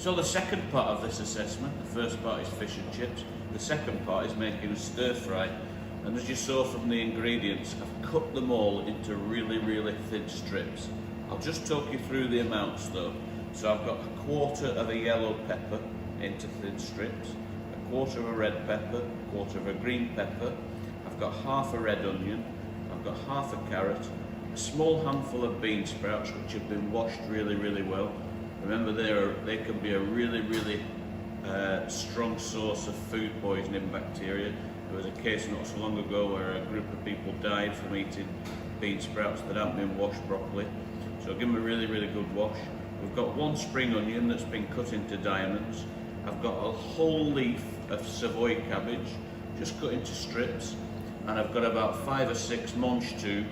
So the second part of this assessment, the first part is fish and chips, the second part is making a stir fry. And as you saw from the ingredients, I've cut them all into really, really thin strips. I'll just talk you through the amounts though. So I've got a quarter of a yellow pepper into thin strips, a quarter of a red pepper, a quarter of a green pepper, I've got half a red onion, I've got half a carrot, a small handful of bean sprouts which have been washed really, really well. Remember they can be a really, really strong source of food poisoning bacteria. There was a case not so long ago where a group of people died from eating bean sprouts that haven't been washed properly. So give them a really, really good wash. We've got one spring onion that's been cut into diamonds. I've got a whole leaf of Savoy cabbage, just cut into strips. And I've got about 5 or 6 monchtou,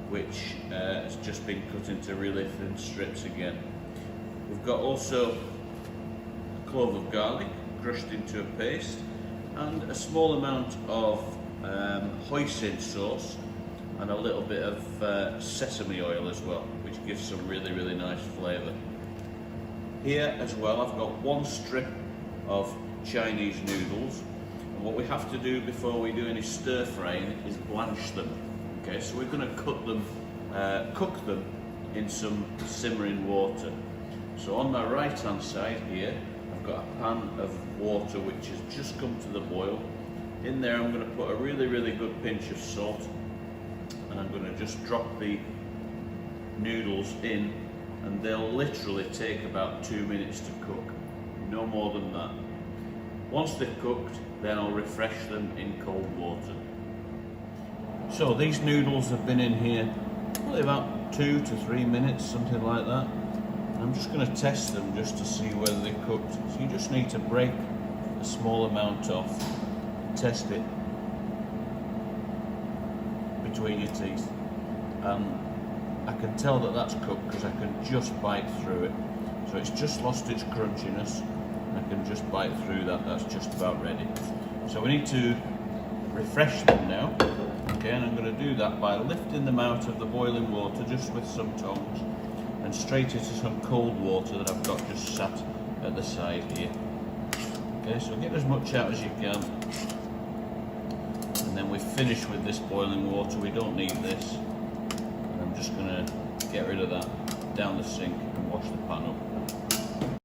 which has just been cut into really thin strips again. We've got also a clove of garlic, crushed into a paste, and a small amount of hoisin sauce, and a little bit of sesame oil as well, which gives some really, really nice flavour. Here as well, I've got one strip of Chinese noodles, and what we have to do before we do any stir frying is blanch them. Okay, so we're going to cook them in some simmering water. So on my right hand side here, I've got a pan of water which has just come to the boil. In there I'm going to put a really, really good pinch of salt, and I'm going to just drop the noodles in, and they'll literally take about 2 minutes to cook, no more than that. Once they're cooked, then I'll refresh them in cold water. So these noodles have been in here probably about 2 to 3 minutes, something like that. I'm just going to test them just to see whether they're cooked. So you just need to break a small amount off, test it between your teeth, and I can tell that that's cooked because I can just bite through it. So it's just lost its crunchiness, and I can just bite through that. That's just about ready. So we need to refresh them now. Okay, and I'm going to do that by lifting them out of the boiling water just with some tongs and straight into some cold water that I've got just sat at the side here. Okay, so get as much out as you can, and then we finish with this boiling water. We don't need this, and I'm just going to get rid of that down the sink and wash the pan up.